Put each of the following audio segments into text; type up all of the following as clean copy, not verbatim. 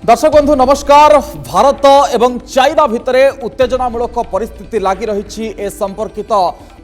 दर्शक बंधु नमस्कार। भारत एवं चाइना भितर उत्तेजनामूलक परिस्थिति लगी रही ए संपर्कित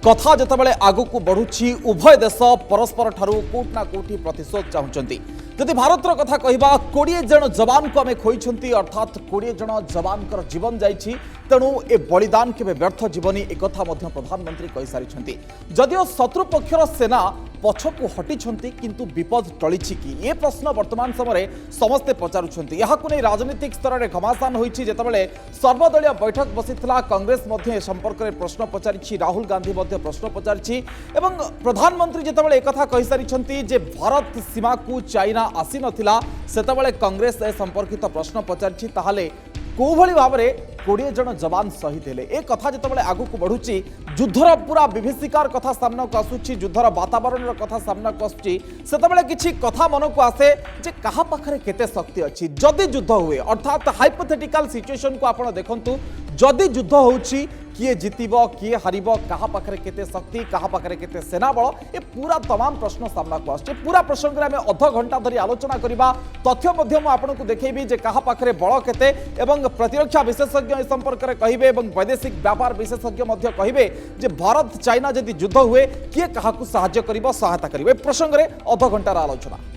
कथा जितेबाला आगक बढ़ुची उभय देश परस्पर ठारू कोटना कोटी प्रतिशोध चाहते। जदि भारत कथा कहवा 20 जन जवान को आम खोई अर्थात 20 जन जवान जीवन जाइछि तेणु ए बलिदान केबे व्यर्थ जीवनी एक प्रधानमंत्री कहि सारिछन्ति। जदिओ शत्रु पक्षर सेना पछकु हटिछन्ति किंतु विपद टळिछि कि ए प्रश्न वर्तमान समय समस्ते पचारुछन्ति। याहाकु नै राजनीतिक स्तर में घमासान होइछि। जेतेबेले सर्वदलीय बैठक बसिथिला कांग्रेस मध्ये संपर्क में प्रश्न पचारिछि, राहुल गांधी मध्ये प्रश्न पचारिछि एवं प्रधानमंत्री जेतेबेले एकथा कहि सारिछन्ति जे भारत सीमा को चाइना आसी नथिला सेतेबेले कांग्रेस ए संपर्कित प्रश्न पचारिछि ताहाले कोभली भाव में 20 जन जवान शहीद हेले। ए कथा जितेबाला आगक बढ़ुची युद्धर पूरा विभीषिकार कथा सामना को आसुची, युद्धर वातावरण कथा सामना को आसुची सेतेबाला किछि कथा मन को आसे जे कहा पाखरे केते शक्ति अछि। जदि युद्ध हुए अर्थात हाइपोथेटिकल सिचुएशन को आपण देखंतु, जदि युद्ध होउची किए जितिब किए हारिब, कहा पाखरे केते शक्ति, कहा पाखरे केते सेना बल, ए पूरा तमाम प्रश्न सामना को आछे। पूरा प्रसंग रे हमें अध घंटा धरी आलोचना करिबा। तथ्य मध्य मु आपनको देखैबी जे कहा पाखरे बल केते एवं प्रतिरक्षा विशेषज्ञ ए संपर्क रे कहिबे एवं वैदेशिक व्यापार विशेषज्ञ मध्य कहिबे जे भारत चाइना जदि युद्ध हुए किए काहाकू सहायता करिबो सहायता करिबो। ए प्रसंग रे अध घंटार आलोचना।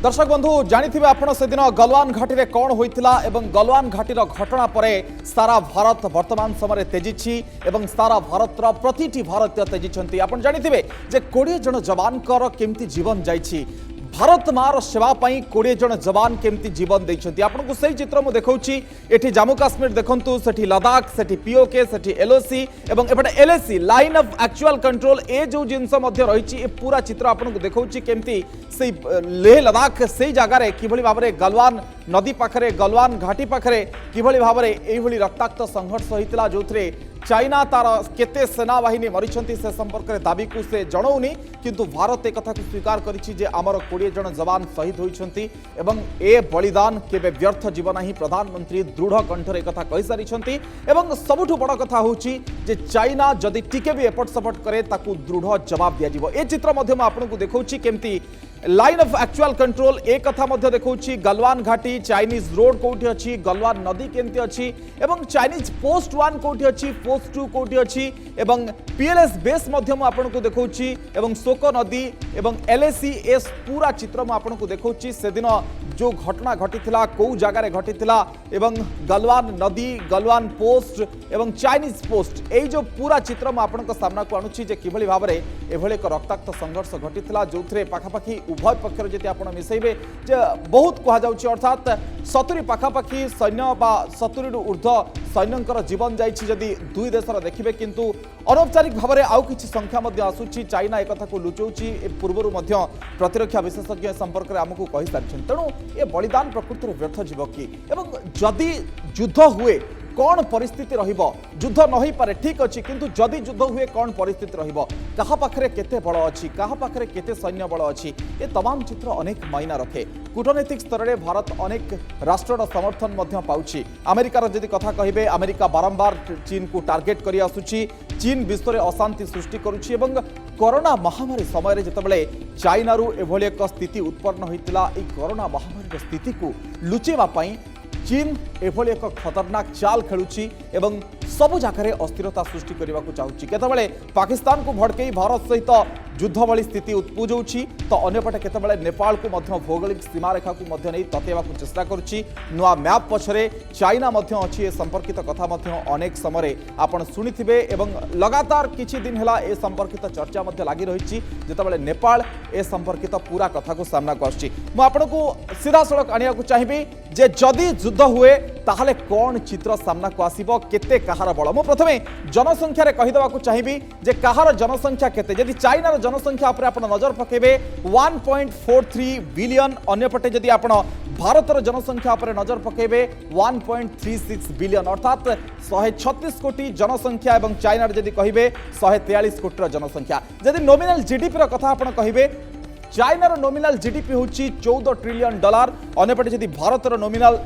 दर्शक बंधु जानिथिबे आपण से दिन गलवान घाटी रे कौन होइतिला एवं गलवान घाटीर घटना परे सारा भारत वर्तमान समय तेजिछि एवं सारा भारतर प्रतिटी भारतीय तेजिछन्ति। आपण जानिथिबे जे 20 जन जवानकर केमती जीवन जाइछि। भारत मार सेवा पाई 20 जन जवान केमती जीवन देइछन्ति। आपनको सही चित्र मु देखौछि। एठी जम्मू काश्मीर देखंतु, सेठी लद्दाख, सेठी पीओके, सेठी एलओसी एवं एपटे LAC line of actual control ए जो जिंस मध्य रहिछि ए पूरा चित्र आपनको देखौछि केमती से लेह लद्दाख से जगार किभली भाव में गलवान नदी पाखरे गलवान घाटी पाखरे किभली भाव में एभली रक्ताक्त संघर्ष होइतिला जो चाइना तार केते सेना बाहिनी मरिछन्ति से संपर्क में दाबी को से जणौनी किंतु भारत एक कथा को स्वीकार करिछि जे आमर 20 जन जवान शहीद होइछन्ति एवं ए बलिदान केबे व्यर्थ जीव नाही। प्रधानमंत्री दृढ़ कंठरे एक कथा कहि सारिछन्ति एवं सबुठु बड़ कथा होउछि जे चाइना जदि टिके भी एपट सपट करे ताकू दृढ़ जवाब दिया जिवो। ए चित्र मध्य आपनको देखौछि केमती लाइन ऑफ एक्चुअल कंट्रोल एक कथा मध्य देखौछि। गलवान घाटी चाइनीज रोड कोठी अछि, गलवान नदी केमती अछि एवं चाइनीज पोस्ट 1 कोठी अछि, पोस्ट 2 कोठी अछि एवं पीएलएस बेस मध्य मु आपनको देखौछि एवं सोको नदी एवं एलएसीएस पूरा चित्र मु आपनको देखौछि। से दिन जो घटना घटिथिला को जगार घटिथिला एवं गलवान नदी गलवान पोस्ट एवं चाइनीज पोस्ट ए जो पूरा चित्र मु आपनको सामना को आणुछि जे किभली भाव में एभले एक रक्ताक्त संघर्ष घटिथिला जोथरे पाखापाखी उभय पक्षर जति आपण मिसैबे जे बहुत कहा जाउछि अर्थात 70 पाखापाखी सैन्य बा 70 रु ऊर्ध्व सैन्यंकर जीवन जाइछि जदि दुई देशर देखिबे किंतु अनौपचारिक भाव में आउ किछि संख्या मध्य आसुछि। चाइना एक कथा को लुचौछि पूर्वरु मध्य प्रतिरक्षा विशेषज्ञ संपर्क में आमको कहि सारिछन। तेणु ए बलिदान प्रकृति में व्यर्थ जीव कि एवं जदि युद्ध हुए कौन परिस्थिति रहिबो। युद्ध नहीं पारे ठीक अच्छी किंतु जदि युद्ध हुए कौन परिस्थिति रहिबो, कहा पाखरे केते बल अच्छी, कहा पाखरे केते सैन्य बल अच्छी, ये तमाम चित्र अनेक मायना रखे। कूटनीतिक स्तर में भारत अनेक राष्ट्र समर्थन मध्य पाउछि। अमेरिकार जदि कथा कहिबे अमेरिका बारंबार चीन को टार्गेट करि आसुछि। चीन विश्व में अशांति सृष्टि करुछि एवं कोरोना महामारी समय जेतेबेले चाइनारू एभली एक स्थिति उत्पन्न होइतिला ए कोरोना महामारी स्थिति को लुचेवा पई चीन एभली एक खतरनाक चाल खेलुछि एवं सबु जगह अस्थिरता सृष्टि करने को चाहूँगी। केतबेले पाकिस्तान को भड़कई भारत सहित युद्ध भली स्थिति उत्पुजौछि तो अन्यपटे केतबेले नेपाल को मध्य भौगोलिक सीमा रेखा को मध्य नहीं ततेवा को चेष्टा करुछि। नुआ मैप पछरे चाइना मध्य अछि ए संपर्कित कथा मध्य अनेक समय आपण सुनिथिबे एवं लगातार किछि दिन हला ए संपर्कित चर्चा मध्य लागि रहिछि जेतबेले नेपाल ए संपर्कित पूरा कथा को सामना को आछि। मु आपनको सीधा सड़क आनिया को चाहिबी जे जदि युद्ध हुए ताहले कौन चित्र सामना को आसीबो, केते कहार बल। मु प्रथमे जनसंख्या रे कहिदवा को चाहिबी जे कहार जनसंख्या केते। जदि चाइनार जनसंख्या पर आपण नजर पकेबे 1.43 बिलियन, अन्यपटे जदि आपण भारतर जनसंख्या पर नजर पकेबे 1.36 बिलियन अर्थात 136 कोटी जनसंख्या एवं चाइनार जदि कहिबे 143 कोटी जनसंख्या। जदि नॉमिनल जीडीपी रो कथा आपण कहिबे चाइनार नॉमिनल जीडीपी होची 14 ट्रिलियन डॉलर, अन्यपटे जदि भारतर नॉमिनल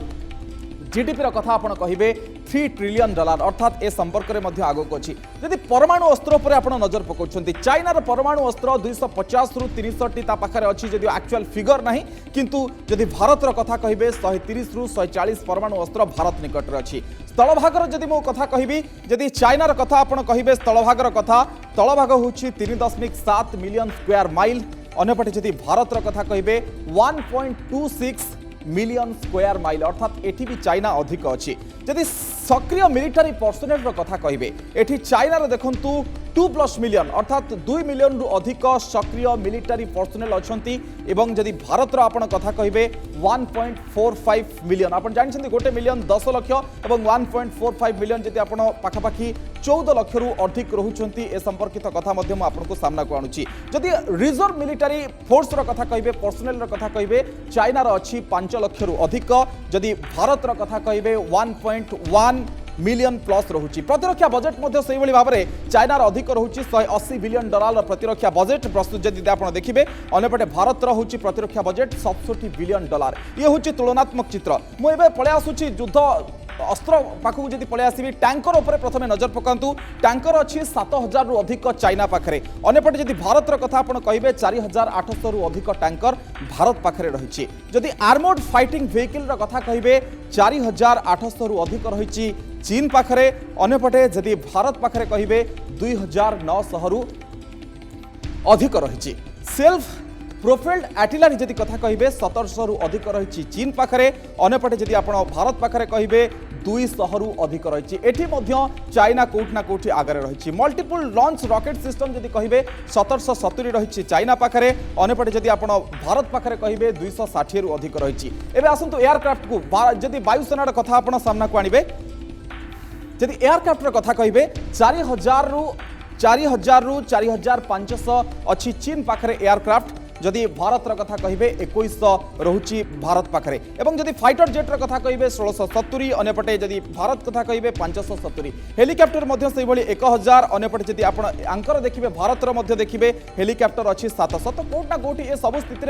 जीडीपी कथा आपण कहिबे $3 ट्रिलियन अर्थात ए संपर्क में आगक अच्छी जदि परमाणु अस्त्र पर आप नजर पकाउछन्ति चाइनार परमाणु अस्त्र 250 रु 300 टी पाखे अच्छी जदि एक्चुअल फिगर नहीं किंतु जदि भारतर कथा कहे 130 रु 140 परमाणु अस्त्र भारत निकट में अच्छी स्थलभागर जदि मो कथा कहि जदि चाइनार कथा आप कहे स्थलभागर कथा स्थलभाग हूँ 3.7 मिलियन स्क्वायर माइल अन्यपटे जदि भारतर कथा कहे 1.26 मिलियन स्क्वायर माइल अर्थात एठी भी चाइना अधिक अच्छी जदि सक्रिय मिलिटारी पर्सनेल कथा कहे एठी चाइनार देखंतु 2+ मिलियन अर्थात 2 मिलियन रु अधिक सक्रिय मिलिटारी पर्सनेल अच्छी एवं जदि भारतर आपण कथा कहे 1.45 मिलियन आप जानते 1 मिलियन 10 लाख और 1.45 मिलियन जदि आप पाखापाखि 14 लाख रु अधिक रोचंती ए संपर्कित कथा आपको सामना को आणुची जदि रिजर्व मिलिटारी फोर्स कथा कहे पर्सनेल कथा कहे चाइनार अच्छी 5 लाख रु अधिक जदि भारतर कथा कहे 1.1 मिलियन प्लस रोचे प्रतिरक्षा बजेट भाव में चाइनार अधिक रोचे $180 बिलियन प्रतिरक्षा बजेट प्रस्तुत जदि आप देखिए अंपटे भारतर हूँ प्रतिरक्षा बजेट $67 बिलियन ये हूँ तुलनात्मक चित्र मुझे पलि आसूँ युद्ध अस्त्र पाखक जब पलि आसवि टैंकर उपर प्रथम नजर पकातु टैंकर अच्छी 7000 रु अधिक चाइना पाखे अंपटे जदि भारतर कथा आप कहे 4800 रु अधिक टैंकर भारत पाखे रही जदि आर्मोर्ड फाइटिंग व्हीकल कथा कहे 4800 रु अधिक रही चीन पाखे अंपटे जदि भारत पाखे कहे 2900 रु अधिक रही सेल्फ प्रोफाइल्ड आर्टिलरी जदि कथा कहे 1700 रु अधिक रही चीन पाखे अंपटे जदि आप भारत पाखे कहे 200 रु अधिक रही एठी चाइना कोठना कोठी आगे रही मल्टीपल लॉन्च रॉकेट सिस्टम जदि कहे 1770 रही चाइना पाखे अंपटे जदि आप भारत पाखे कहे 260 रु अधिक रही एवं आसतु एयरक्राफ्ट को जदि वायुसेनार कथा आप सामना को आणवे जदि एयरक्राफ्टर कथा कहे 4000 रु 4500 अच्छी चीन पाखे एयरक्राफ्ट जदि भारतर कथा कहे 2100 रोची भारत पाखे एवं जदि फाइटर जेट्र कथा कहे 1670 अंपटे जदि भारत कथा कहे 570 हेलिकप्टर 1000 अंपटे जदि आप आंकर देखिए भारतर देखिए हेलिकप्टर अच्छी 700 तो कोटना कोटी ये सब स्थित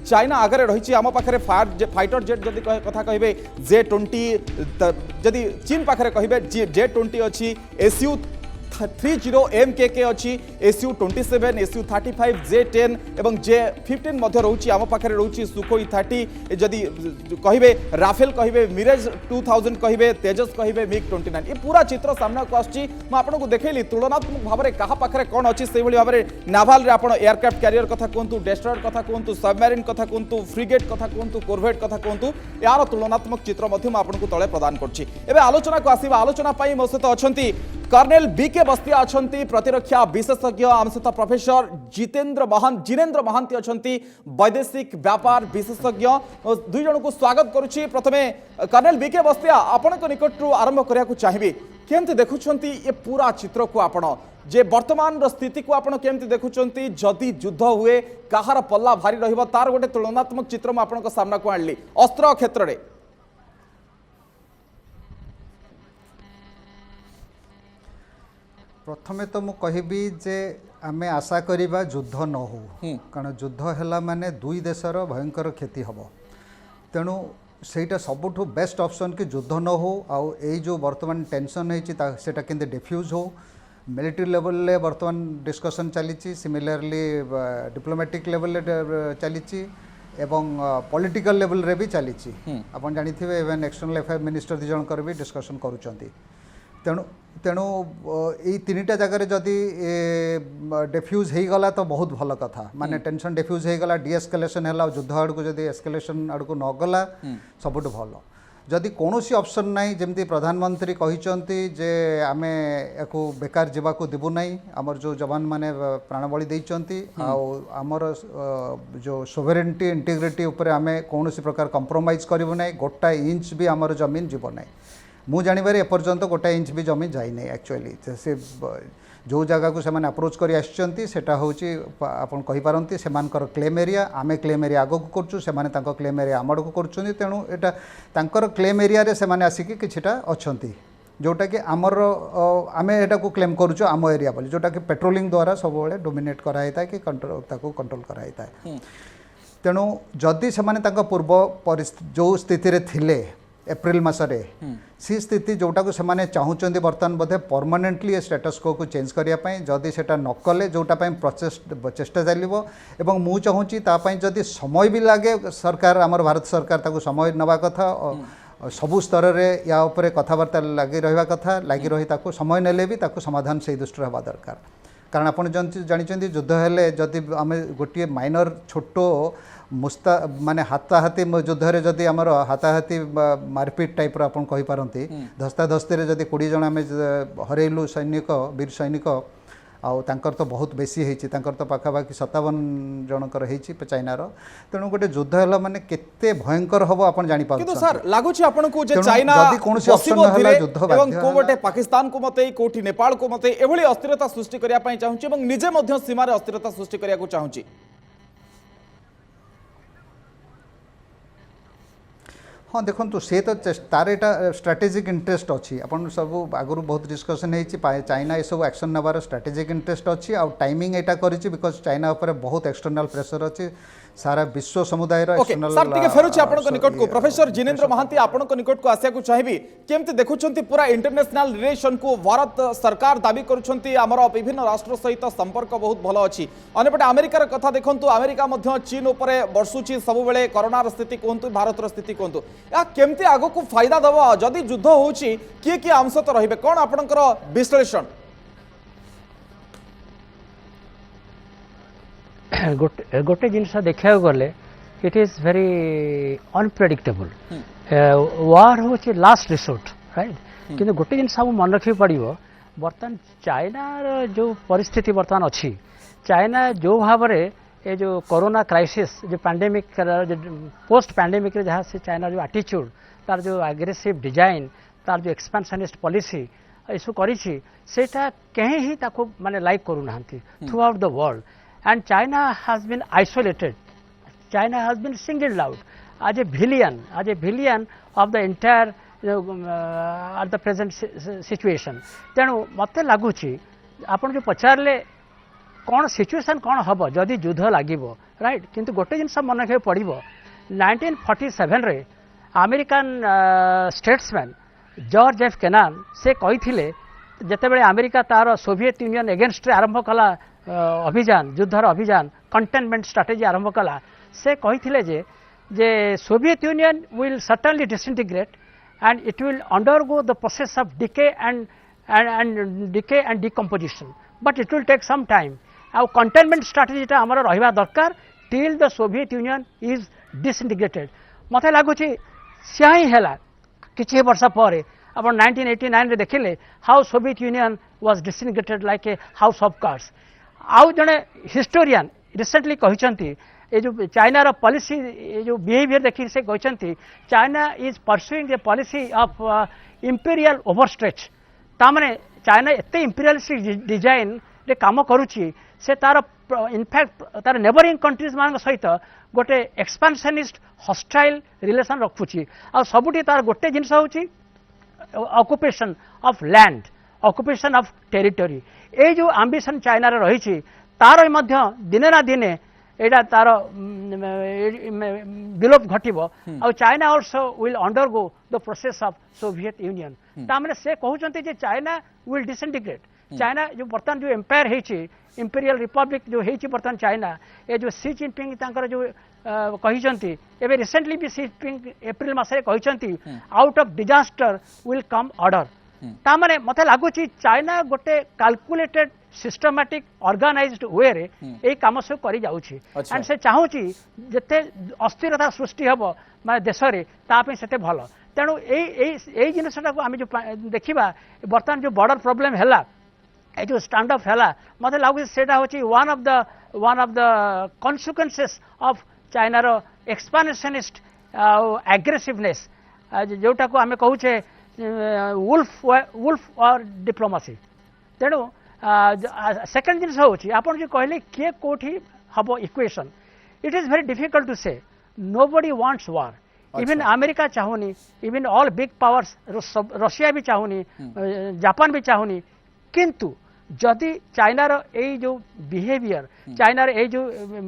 चाइना आगे रही आम पाखे फाइटर जेट जदि कथा कहे J-20 जदि चीन पाखे कहे J-20 अच्छी SU-30 MKK अच्छी SU-27 SU-35 J-10 एवं J-15 रोची आम पाखे रोची सुखोई 30 जदि कहे राफेल कहे मिरेज 2000 कहे तेजस कहे MiG-29 ये पूरा चित्र सामना को आपको देखली तुलनात्मक भाव में क्या पाखे कौन अच्छी से भाव में नाभाल रे आप एयरक्राफ्ट कैरियर कथा कहतु डेस्ट्रॉयर कथा कहतु सबमेरिन कथा कहतु फ्रिगेट कथा कहतु कोरभेट कथा कहतु यार तुलनात्मक चित्र आपको तले प्रदान कर आलोचना को आसवा आलोचना मो सहित अच्छा कर्नेल बीके बस्तिया अच्छा प्रतिरक्षा विशेषज्ञ आम सहित प्रोफेसर जिनेन्द्र महांती अच्छा वैदेशिक व्यापार विशेषज्ञ दुई जन को स्वागत करुच्ची प्रथमे कर्नेल बीके बस्तिया आपण निकट आरंभ करने को चाहिए केमती देखुंट ये पूरा चित्र को आपण जे वर्तमान स्थिति को आपण केमती देखुंट जदि युद्ध हुए कहार पल्ला भारी रहिबा तार गोटे तुलनात्मक चित्र मैं आपन सामना को आणली अस्त्र क्षेत्र में प्रथमे तो मु कहबी जे आमे आशा करिबा युद्ध न हो कारण युद्ध हैला माने दुई देशर भयंकर क्षति हम तेणु सेटा सबुठु बेस्ट ऑप्शन कि युद्ध न हो आउ एई जो वर्तमान टेंशन है सेटा केंदे डिफ्यूज हो मिलिट्री लेवल ले वर्तमान डिस्कशन चली सिमिलरली डिप्लोमेटिक लेवल चली एवं पॉलिटिकल लेवल रे भी चली आपन जानी थिबे इवन एक्सटर्नल अफेयर मिनिस्टर दी जन कर भी डिस्कशन करूचंती तेणु तेणु ये तीनटा जगह जदि डिफ्यूज हो गला तो बहुत भल कथा माने टेंशन डिफ्यूज हो गला डीएस्केलेशन है युद्ध आड़ को जदि एस्केलेशन आड़ को न गला सबुठ भल जदि कौन सी ऑप्शन नहीं जमती प्रधानमंत्री कहते जे आमे याकू बेकार जावाक देबू नहीं आमर जो जवान माने प्राणबली देइचंती आमर जो सोवेरेनिटी इंटीग्रिटी उपरे आमे कौन सी प्रकार कंप्रोमाइज करिबो नहीं गोटा इंच भी आमर जमीन जीव नहीं मु जानिबार एपर्यंत गोटा इंच भी जमीन जाई नहीं एक्चुअली से जो जगह को सेमाने अप्रोच करी आछंती सेटा होची आपन कहि पारंती सेमानकर क्लेम एरिया आमे क्लेम एरिया आगो को करछु सेमाने तांको क्लेम एरिया आमड को करछंती तेणु एटा तांकर क्लेम एरिया रे सेमाने आसिकी किछिटा अछंती जोटा कि आमर आमे एटा को क्लेम करूछु आम एरिया बोली जोटा कि पेट्रोलिंग द्वारा सब बेले डोमिनेट कराइता कि कंट्रोल ताको कंट्रोल कराइता तेणु जदि सेमाने तांको पूर्व परिस्थिति जो स्थिति रे थिले एप्रिल मसरे सी स्थिति जोटा को से चाहूँगी बर्तमान बोधे परमानेंटली स्टेटस को चेंज करने जदि से नकले जोटा चेष्टा चलो एवं मु चाहूँगी जदि समय भी लगे सरकार आमर भारत सरकार ताको समय नवा कथा सबु स्तर में या उपरे कथबार्ता लगी रहा कथा लगी रही ताको समय नेले भी ताको समाधान से दृष्टि हवा दरकार कारण आप जानते युद्ध हेले जदि आम गोटे माइनर छोट मुस्ता माने हाथाहाती युद्ध रे जदि आमर हाथाहाती मारपीट टाइप आप कहीपारती धस्ताधस्ती जदि 20 जन आम हरइलु सैनिक वीर सैनिक आउ तांकर तो बहुत बेसी होती तो पाखापाखि 57 जनकर चाइनार तेणु गोटे युद्ध है माने केते भयंकर हम आप जापर किंतु सर लागुछि आपनको जे चाइना कौन ऑप्शन ना युद्ध एवं को गोटे पाकिस्तान को मते कोठी नेपाल को मते एभली अस्थिरता सृष्टि करिया पई चाहूछि एवं निजे मध्य सीमा रे अस्थिरता सृष्टि करिया को चाहूछि हाँ देखो सी तो तार यहाँ स्ट्राटेजिक इंटरेस्ट अच्छी अपन सब आगु बहुत डिस्कसन होती चाइना ये सब एक्शन नबार स्ट्राटेजिक इंटरेस्ट अच्छी आउ टाइमिंग यहाँ करी बिकज चाइना उपर बहुत एक्सटर्नाल प्रेशर अच्छी सारा विश्व समुदाय निकट को प्रोफेसर जिनेन्द्र महांती आपन निकट को आसिया को चाहिए केमती देखुंत पूरा इंटरनेशनल रिलेशन को भारत सरकार दाबी करुँच आमर विभिन्न राष्ट्र सहित संपर्क बहुत भल अच्छी अंपटे अमेरिकार कथा देखु अमेरिका चीन उपर बर्षुची सब बेले कोरोनार स्थिति कहतु भारतर स्थिति कहतु या केमती आगो को फायदा दब जदि युद्ध होउची किए किए अंश तो रहिबे कौन आपनकर विश्लेषण गोटे जिनस देखा गले इट इज वेरी अनप्रेडिक्टेबल वार हूँ लास्ट रिसोर्ट राइट किंतु गोटे जिनस मन रखी पड़ो बर्तमान चाइनार जो परिस्थिति बर्तमान अच्छी चाइना जो भाव में ये जो कोरोना क्राइसिस जो पैंडेमिक पोस्ट पैंडेमिक जहाँ से चाइना जो एटीट्यूड तार जो एग्रेसिव डिजाइन तार जो एक्सपेंशनिस्ट पॉलिसी इसु करिछि सेटा कहीं ही ताको माने लाइक करू नाहंती throughout the world and China has been isolated. China has been singled out as a villain of the entire at the present situation. तेणु मत लगुच आपन जो पचारे कौन सिचुएशन कौन हम जदि युद्ध लगे राइट किंतु गोटे जिनस मन रखा पड़ो 1947 रे American statesman George F Kennan से कही जितेबाला अमेरिका तार सोवियत यूनियन एगेन्स्ट आरंभ कला अभियान युद्धर अभियान कंटेनमेंट स्ट्राटेजी आरंभ कला से कही जे Soviet Union will certainly disintegrate and it will undergo the process of decay and decomposition but it will take some time आउ कंटेनमेंट स्ट्राटेजीटा आमर रहिबा दरकार till the Soviet Union is disintegrated मत लगुच सिया ही है किछि वर्ष पर अब 1989 रे देखिले how Soviet union was disintegrated like a house of cards आउ जड़े हिस्टोरियन रिसेंटली कहते ये जो चाइनार पॉलिसी ये जो बिहेवियर देखिए से कहते China is pursuing a policy of imperial overstretch तामाने चाइना एते इंपीरियलिस्टिक डिजाइन रे काम करुच्ची से तार इनफैक्ट तार नेबरिंग कंट्रीज मान सहित गोटे एक्सपेंशनिस्ट हॉस्टाइल रिलेशन रखुची आ सबुठी तार गोटे जिनस होची occupation of land occupation of territory ये जो आंबिशन चाइना रही तार मध्य दिने ना दिने एटा तार विलोप घटिबो आ China also will undergo the process of Soviet Union तामने से कहउचंती जे चाइना विल डिसइंटीग्रेट चाइना जो बर्तमान जो एम्पायर हेची इंपीरियल रिपब्लिक जो हेची बर्तमान चाइना ये जो सी जिनपिंग तांकर जो कहिचंती एबे रिसेंटली भी सी जिनपिंग अप्रैल मासरे कहिचंती out of disaster will come order तामने मते लागुची चाइना गोटे कैलकुलेटेड सिस्टमैटिक ऑर्गेनाइज्ड वे रे ए काम सब करी जाउची एंड से चाहूची जते अस्थिरता सृष्टि हबो माने देश रे ता पे सेते भलो तेणु ए जिनसटा को आम जो देखा बर्तमान जो बॉर्डर प्रॉब्लम है ये जो स्टैंड अप है मत लगुच से one of the consequences of चाइनार एक्सपांशनिस्ट एग्रेसिवनेस जोटा को आम कहूचे वुल्फ और डिप्लोमेसी तेणु सेकेंड जिन हूँ आप जो कहले किए कौटी हम equation it is very difficult to say nobody wants war even America चाहूनी even all big powers Russia भी चाहूनी जापान भी चाहूनी किंतु जदि चाइनार ये जो बिहेवियर चाइनार ये जो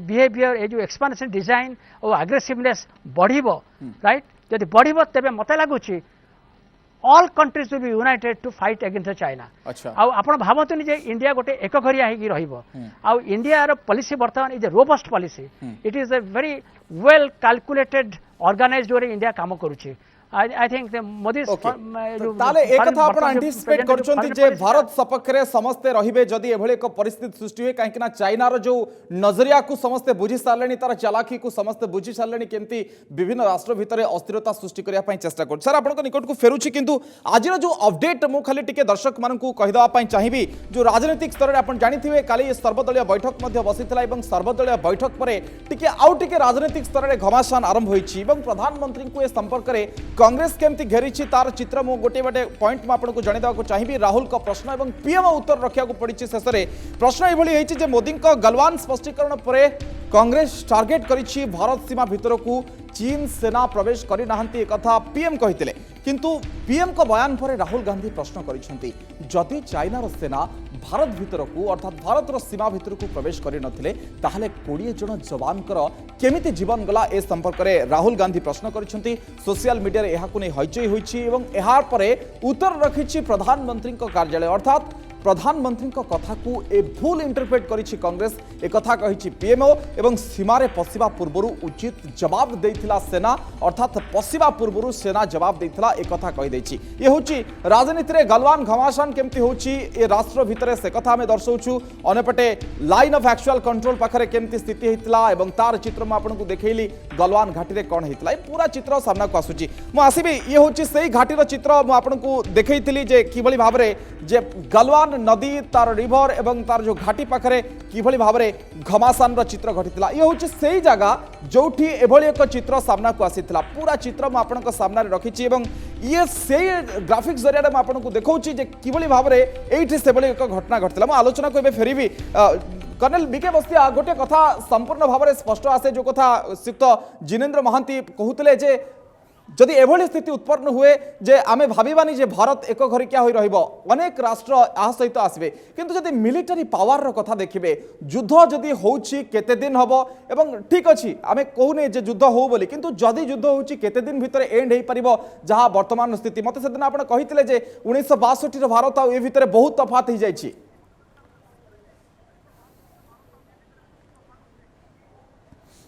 बिहेवियर ये जो एक्सपांशन डिजाइन और एग्रेसिवनेस बढ़िबो राइट जदि बढ़िबो तेबे मते लागुची all countries will be united to fight against China. अच्छा आ आपण भाबतुनी जे इंडिया गोटे एकघरिया हेकी रहिबो आ इंडिया रो पॉलिसी वर्तमान is a robust policy it is a very well calculated organised way India काम करूची। I think the Modi ताले एक कथा आपण एंटिसिपेट करछंती जे भारत सपक्षरे समस्ते रहिबे जदि एभली एक परिस्थिति सृष्टि हुए काहेकि ना चाइना रो जो नजरिया को समस्ते बुझी सारलेनी तार चालाकी को समस्ते बुझी सारलेनी केमती विभिन्न राष्ट्र भितरे अस्थिरता सृष्टि करिया पई चेष्टा कर। सर आपण निकट को फेरुची किंतु आजिर जो अपडेट मु खाली टिके दर्शक मानकु कहिदवा पई चाहिबी जो राजनीतिक स्तर रे आपण जानिथिबे काली सर्वदलीय बैठक मध्ये बसितला एवं सर्वदलीय बैठक परे टिके आउ टिके राजनीतिक स्तर रे घमासान आरंभ होईची एवं प्रधानमंत्री को ए संपर्क रे कांग्रेस केमती घेरी तार चित्र मु गोटे बाटे पॉइंट मु आपको जणेदा चाहिए राहुल का प्रश्न और पीएम उत्तर रखा पड़ी शेष में प्रश्न ये मोदी गलवान स्पष्टीकरण पर कांग्रेस टार्गेट करी भारत सीमा भितर को चीन सेना प्रवेश करना कथा पीएम कहते किंतु पीएम को बयान पर राहुल गांधी प्रश्न करिसेंती जदि चाइनार सेना भारत भितर को अर्थात भारत सीमा भितर को प्रवेश करि नथिले ताहले 20 जन जवानकर केमिति जीवन गला ए संपर्क में राहुल गांधी प्रश्न करिसेंती सोशल मीडिया रे एहाकु नै हइचई होइछि एवं एहार परे उत्तर रखिछि प्रधानमंत्री कार्यालय अर्थात प्रधानमंत्री कथा को ए भूल इंटरप्रेट करिछि कांग्रेस एक कथा कहिछि पीएमओ एवं सीमारे पशिबा पूर्वरु उचित जवाब देइथिला सेना अर्थात पशिबा पूर्वरु सेना जवाब देइथिला एक कथा कहि दैछि। ये होछि राजनीति रे गलवान घमासान केमती होछि ए राष्ट्र भितरे से कथा में दर्शौछु अनेपटे लाइन ऑफ एक्चुअल कंट्रोल पाखरे केमती स्थिति हेतिला एवं तार चित्र म आपनको देखैली गलवान घाटी रे कोन हेतिला ए पूरा चित्र सामना को आसुछि मु आसीबी ये होछि सेही घाटीर चित्र मु आपनको देखैथिली जे किभली भाबरे जे गलवान नदी तार रिवर एवं तार जो घाटी पाखरे किभली भाबरे घमासान रो चित्र घटितला ये होछि सेही जगह जोठी एभली एक चित्र सामना को आसीतला पूरा चित्र म आपनक सामना रे रखिछि एवं ये सेही ग्राफिक्स जरिया रे म आपनक देखौछि जे किभली भाबरे एठी सेभली एक घटना घटितला म आलोचना को एबे फेरिबी कर्नल बीके बस्तिया गोटे कथा संपूर्ण भाबरे स्पष्ट आसे जो कथा श्रीयुक्त जिनेन्द्र महांती कहूतले जे जदि एभली स्थिति उत्पन्न हुए जे आमे भाबिबानी जे भारत एक घरिकिया होई रहिबो अनेक राष्ट्र आ सहित आसबे किंतु जदि मिलिटरी पावर रो कथा देखिबे युद्ध जदि होउछि केते दिन हबो एवं ठीक अछि आमे कहूने जे युद्ध हो बोली किंतु जदि युद्ध होउछि केते दिन भितर एंड हेई परिबो जहा वर्तमान स्थिति मते सेदिन आपण कहितले जे 1962 रो भारत आ ए भितर बहुत तफात हो जाइछि।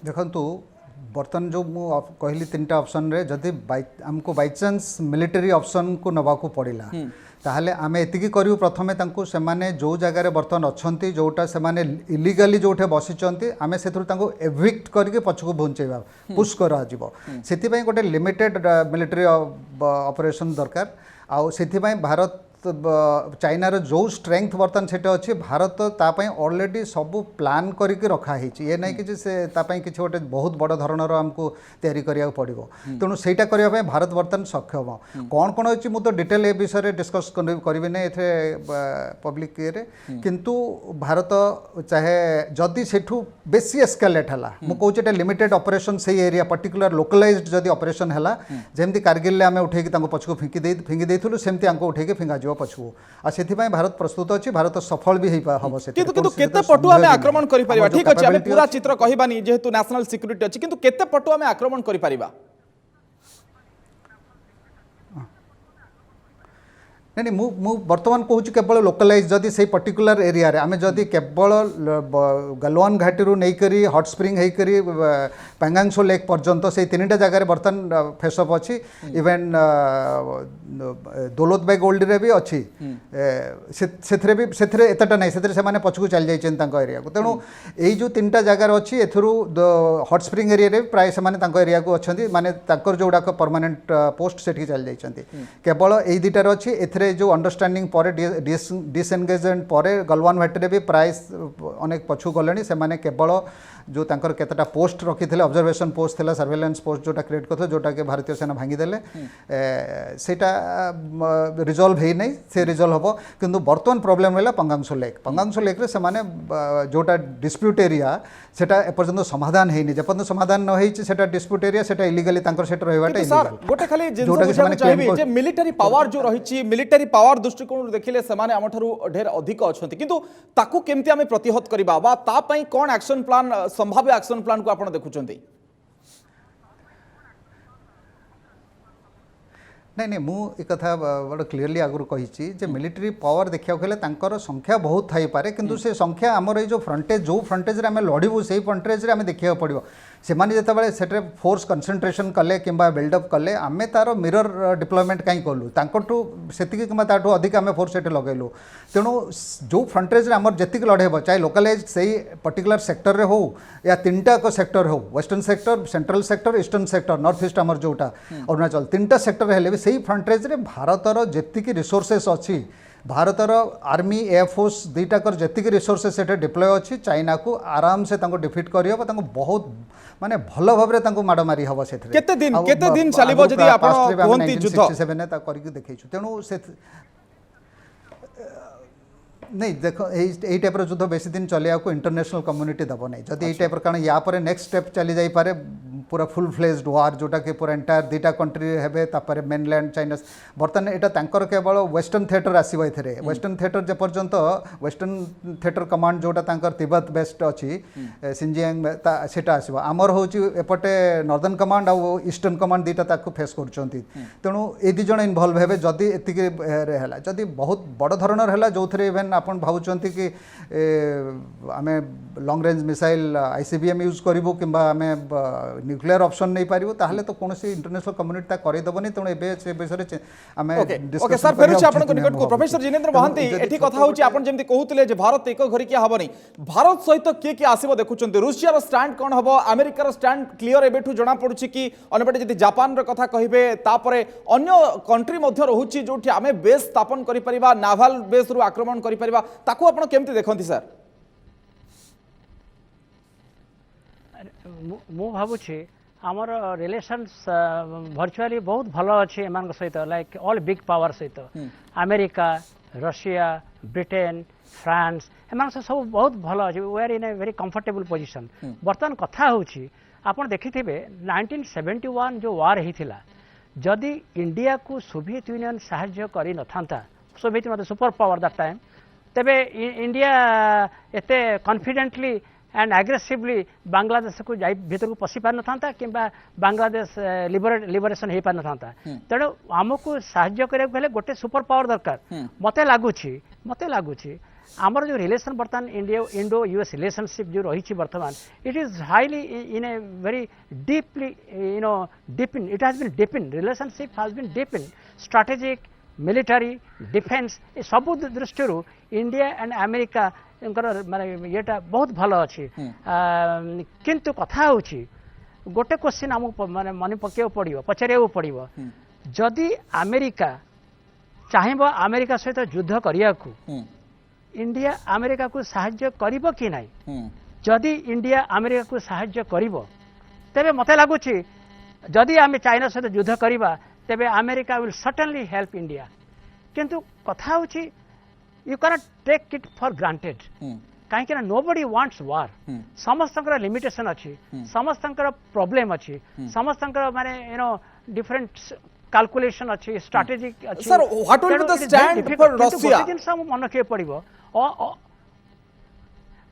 देखंतु बर्तन जो मु कहली 3टा ऑप्शन रे जदि हमको बाय चांस मिलिटरी ऑप्शन को नवा को पड़िला ताहले आमे एतिकी करियो प्रथमे तांको सेमाने जो जगह रे बर्तन अछंती जोटा सेमाने इलीगली जोठे बसिचंती आमे सेथुर तांको एविक्ट करके पछको पहुंचेबा पुश करा जिवो सेति पई गोटे लिमिटेड मिलिटरी ऑपरेशन दरकार आ सेति पई भारत चाइनार जो स्ट्रेंथ बर्तन से अच्छे भारत तापाई ऑलरेडी सब प्लान करके रखा ये नहीं कि से तापाई किसी गोटे बहुत बड़ धरणर आमको तैयारी करिया पड़ो तेणु सेटा करने भारत बर्तन सक्षम कौन कौन अच्छी मुझे डिटेल ए विषय डिस्कस करी ना ये पब्लिक ये किंतु भारत चाहे जदि सेठू बेसी एस्केलेट है मुझे लिमिटेड ऑपरेशन से एरिया पर्टिकुलर लोकलाइज्ड जदि ऑपरेशन है जमी कारगिल आम उठे पछको फिंगी देलु सेमती आमको उठे फिंगा पछू आ सेथिबाई भारत प्रस्तुत अछि भारत सफल भी हम किंतु केते पटु आमे आक्रमण करि परिबा ठीक अछि आमे पूरा चित्र कहिबानी जेहेतु नेशनल सिक्युरिटी अछि किंतु केते पटु आमे आक्रमण करि परिबा नहीं नहीं मु बर्तमान कहूँ केवल लोकलाइज जदि से पर्टिकुलर एरिया रे आमे जदि केवल गलवान घाटी रू नहीं करी हॉट स्प्रिंग है करी पैंगांगसो लेक पर्यंत से 3टा जगह बर्तन फेसअप अच्छी इवेन दौलत बाई गोल्ड रे भी अच्छी से एतटा नहीं से माने पछकु चल जाइछन एरिया को तेणु यही जो 3टा जगह अच्छी एथुरु हॉट स्प्रिंग एरिया रे प्राय से माने एरिया को अच्छी माने जोड़ाक परमानेंट पोस्ट से चल जाइछन केवल यही 2टार अच्छी जो अंडरस्टैंडिंग पर डिसएंगेजमेंट पर गलवान घाटी भी प्राय अनेक पछू गले से माने केवल जो तांकर केतटा पोस्ट रखी थे ऑब्जर्वेशन पोस्ट थिला सर्वेलेंस पोस्ट जोटा क्रिएट करथे जोटा के भारतीय सेना भांगी देले सेटा रिजॉल्व हे नहीं से रिजॉल्व हबो किंतु बर्तमान प्रॉब्लम हैला पंगांगसो लेक रे से माने जोटा डिस्प्यूट एरिया सेटा एपर्यंत समाधान हे नहीं जपर्यंत समाधान न हेछि सेटा डिस्प्यूट एरिया सेटा इलीगली तांकर सेटा रहबाटा सर गोटे खाली जिंस चाहिबी जे मिलिटरी पावर जो रहिछि मिलिटरी पावर दृष्टिकोण देखिले से माने हमठारु ढेर अधिक अछंती किंतु ताकू केमती आमे प्रतिहत करबा बा ता पई कोन एक्शन प्लान संभाव्य एक्शन प्लान को आपण देखुचंती नहीं नहीं मु एक कथा बड़ा क्लीयरली आगुरी कही मिलिट्री पावर देखा गले तांकर संख्या बहुत थाई पारे किंतु से संख्या आमर ये जो फ्रंटेज रे आम लड़ू से फ्रंटेज रे आम देखा पड़ो से जिते फोर्स कनसेंट्रेशन कले कि बिल्डअप कले आम तार मिरर डिप्लॉयमेंट कहीं कलु से कि अधिक आम फोर्स से लगेलु तेणु जो फ्रंटेज रे आमर जी लड़ेब चाहे लोकालाइज से पर्टिकुलर सेक्टर रे हो या 3टा सेक्टर हो western sector central sector eastern sector north east आमर जोटा अरुणाचल 3टा सेक्टर हेले भी सही फ्रंटेज रे भारतर जेतिकी रिसोर्सेस अच्छी भारतर आर्मी एयरफोर्स दुईटाकर जी रिसोर्सेस से डिप्लॉय अच्छी चाइना को आराम से डिफिट करहब बहुत माने भल भाव माड़ मारी हम से केते दिन चलिबो जदी आपण कहंती युद्ध 1967 करके देखैछु तेणु से नहीं देखो यही टाइप युद्ध बेसी दिन चलिया को इंटरनेशनल कम्युनिटी दब नहीं जदि यही टाइप कारण या पर नेक्स्ट स्टेप चली जाई पारे पूरा फुल फ्लेज्ड वार जोटा कि पूरा एंटायर 2टा कंट्री हेबे तापर मेनलैंड चाइना बर्तमान एटा तांकर केवल वेस्टर्न थिएटर आसीबो एथरे वेस्टर्न थिएटर जे पर्यंत वेस्टर्न थिएटर कमांड जोटा तांकर तिब्बत बेस्ट अछि सिंजियांग सेटा आसीबो आमर होची एपटे नॉर्दर्न कमांड आ ईस्टर्न कमांड दुईटा ताको फेस करचंती तेणु ए दी जण इन्वॉल्व हेबे जदि एतिके हैला जदि बहुत बड़ धरणर हैला जोथरे इवन आपण भावुचंती कि आमे long range missile ICBM use करिवो किंबा आमे न्यूक्लियर ऑप्शन नहीं पारिबो ताहले तो कोनोसी इंटरनेशनल कम्युनिटी ता करै दबनी तेणु एबे से विषय आमे ओके सर फेरुछि आपण को निकट को प्रोफेसर जिनेंद्र महांती एठी कथा होछि आपण जेमति कहउतले जे भारत एको घरी किया हबनी भारत सहित के आसीबो देखुचंती रूसिया रो स्टैंड कोन हबो अमेरिका रो स्टैंड क्लियर एबेठु जणा पडुछि कि अनबेटे जदि जापान रो कथा कहिबे तापरे अन्य कंट्री मध्ये रहुछि जोठी आमे बेस स्थापन करि परिबा नाभाल बेस रु आक्रमण करि परिबा ताकू आपण केमति देखंती सर मु भावुछि आमर रिलेशन्स वर्चुअली बहुत भलो अच्छे एमान सहित लाइक ऑल बिग पावर सहित अमेरिका रशिया ब्रिटेन फ्रांस एमान सब बहुत भलो अच्छे we are in a very comfortable position बर्तमान कथा होछि आपण देखिथिबे 1971 जो वार हिथिला जदि इंडिया को सोवियत यूनियन साहाय्य करि नथांता सोवियत मतलब सुपर पावर दैट टाइम तेबे इंडिया एते कॉन्फिडेंटली एंड एग्रेसिवली बांग्लादेश को जाई भीतर को पसी पार नथांता किंबा बांग्लादेश लिबरेशन हे पार नथांता तेणु आमको साहाय्य करे गले गोटे सुपर पावर दरकार मते लागुछि आमर जो रिलेशन बर्तमान इंडो यूएस रिलेशनशिप जो रही बर्तमान it is highly in a very deeply deepen it has been deepen relationship has been deepen strategic military defence ए सब दृष्टि इंडिया एंड अमेरिका माने येटा बहुत भल अच्छी किंतु कथा होची गोटे क्वेश्चन आमको माने मन पके पड़ो पचारे पड़ो जदि अमेरिका चाहिए अमेरिका सहित युद्ध करिया को इंडिया अमेरिका को साहाय्य करिवो कि नहीं जदि इंडिया अमेरिका को साहाय्य करिवो तेबे मते लागुछि जदि आमे चाइना सहित युद्ध करिबा तेबे America will certainly help India किंतु कथा होछि you cannot take it for granted कहीं nobody wants war समस्तंकर लिमिटेशन अच्छी समस्तंकर प्रॉब्लम अच्छी समस्तंकर माने डिफरेंट कैलकुलेशन अच्छी स्ट्रेटेजिक अच्छी sir what will be the stand for Russia दिन सब मन के पड़िबो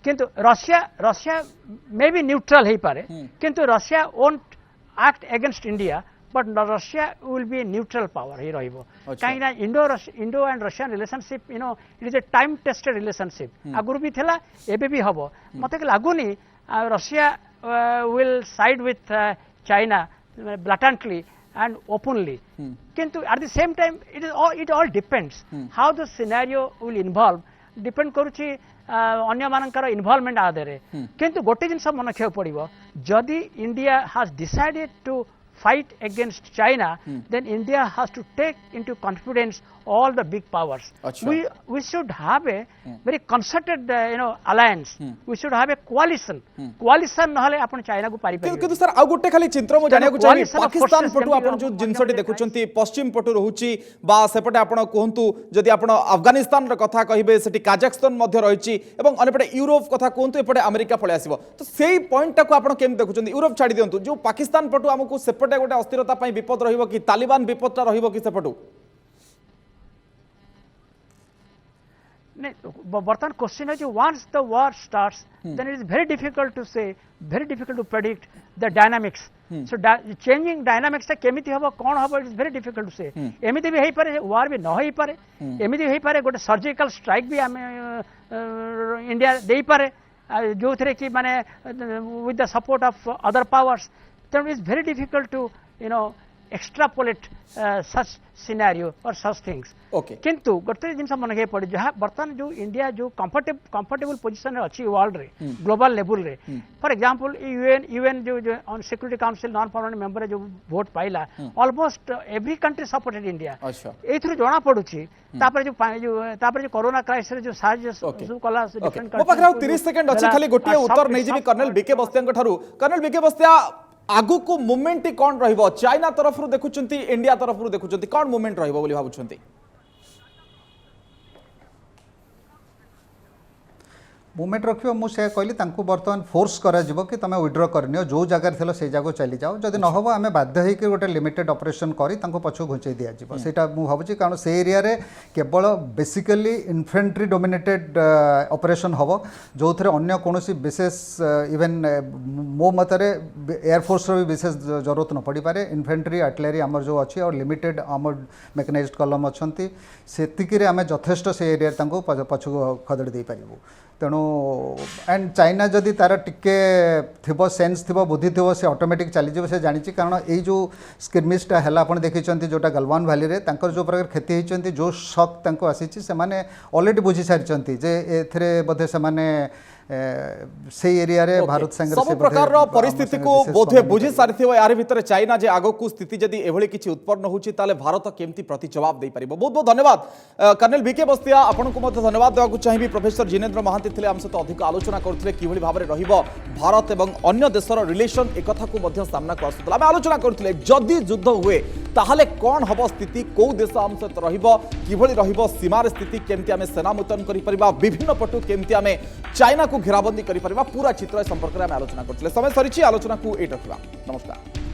किंतु रशिया मे बी न्यूट्रल हे पारे किंतु Russia won't act against India but Russia will be neutral power ही रहिबो कहीं Indo and Russian relationship it is a time tested relationship आगुरु भी थिला एबे भी हबो मते लागुनी Russia will side with China blatantly and openly किंतु at the same time it all depends how the scenario will involve depend करूची अन्य मानकर इन्वॉल्वमेंट आदरे किंतु गोटे जिनस मन रखा पड़ो जदि India has decided to fight against China, then India has to take into confidence all the big powers. We should have a very concerted alliance. We should have a coalition. Coalition नहले आपण China को पारि पारि किंतु sir आ गुटे खाली चिंत्र मो जानिया को चाहि पाकिस्तान पटु आपण जो जिनसटी देखुचंती पश्चिम पटु रहुची बा सेपटे आपण कहंतु जदि आपण अफगानिस्तान र कथा कहिबे सेठी काजाखस्तान मध्ये रहिची एवं अनेपटे यूरोप कथा कहंतु एपटे अमेरिका पळे आसीबो तो सेही पॉइंट टा को आपण केम देखुचंती यूरोप छाडी दियंतु जो पाकिस्तान पटु हमकु सेपटे गोटे अस्थिरता पई विपद रहिबो कि तालिबान विपदटा रहिबो कि सेपटु बर्तमान क्वेश्चन है once the war starts then it is very difficult to say, very difficult to predict the dynamics. So changing dynamics टा केमिति हबो कोन हबो it is very difficult to say. एमिति भी हेई पारे war भी न हेई पारे, एमिति हेई पारे गोटे सर्जिकल स्ट्राइक भी आम इंडिया देई पारे जो थे कि माने with the support of other powers. Then it is very difficult to extrapolate such scenario or such things. Okay. किंतु गोटे जिन मन के पड़े जहाँ बर्तमान जो इंडिया जो कंफर्टेबल पोजिशन अच्छी वर्ल्ड रे ग्लोबल लेवल रे फॉर एग्जांपल यूएन जो on security council non permanent member जो वोट पाइला almost every country supported India एथुर जना पड़ुची तापर जो कोरोना क्राइसिस जो साहाय्य सब कला डिफरेंट मो पाखरा 30 सेकंड अछि खाली गोटिए उत्तर नै जिबी कर्नल बीके बस्तिया ठारू कर्नल बीके बस्तिया आगु को मूवमेंट कौन रहिबो चाइना तरफ रु देखुचंती इंडिया तरफ रु देखुचंती कौन मूवमेंट रहिबो बोली भाबुचंती मुवमेंट रखियो मुझे कहली बर्तमान फोर्स करा जिवो कि तुम विड्र करनियो जो जगह थलो से जगह चली जाओ जदि न हो आम बाध्य होकर गोटे लिमिटेड ऑपरेशन करी पछू घुंचे दि जाव सेटा मु भाबुची कारण से एरिया रे केवल बेसिकली इन्फेंट्री डोमिनेटेड ऑपरेशन हम जो थे अन्य कौन विशेष इवेन मो मतरे एयरफोर्स भी विशेष जरूरत न पड़ पारे इन्फेंट्री आर्टिलरी आमर जो अच्छी और लिमिटेड आमर मेकानाइज्ड कलम अच्छा से आम यथेष्ट से एरिया पछू खदेड़ दे पारू तेणु एंड चाइना जदि तार टिके थिबो सेंस थिबो बुद्धि थिबो से ऑटोमेटिक चली जिवो से जानी कारण यही जो स्किर्मिशटा है आप देखते जोटा गलवान वैली रे तांकर जो प्रकार क्षति होती जो शक तांको आसी से माने ऑलरेडी बुझी सारी जे एथरे बोधे से माने से एरिया रे भारत संग सब प्रकार परिस्थिति को बोधे बुझी सारी यार भितर चाइना जे आगो को स्थिति जदि एभली किछि उत्पन्न होछि ताले भारत केमती प्रति जवाब दे परिबो बहुत बहुत धन्यवाद कर्नल बीके बस्तिया आपन को मते धन्यवाद देवा चाहिए प्रोफेसर जिनेन्द्र महांती थिले हम सहित अधिक आलोचना करथिले किभली भाबरे रहिबो भारत एवं अन्य देशर रिलेशन एक कथा को मध्य सामना को आसुतला हम आलोचना करथिले जदि युद्ध हुए ताहले कोन हबो स्थिति को देश हम सहित रहिबो किभली रहिबो सीमार स्थिति केमती आमे सेना मुतयन करि परिबा विभिन्न पटु केमती आमे चाइना को घेराबंदी करि परिबा पूरा चित्र संपर्क में आलोचना करथिले समय सरिछि आलोचना को एट रखिबा नमस्कार।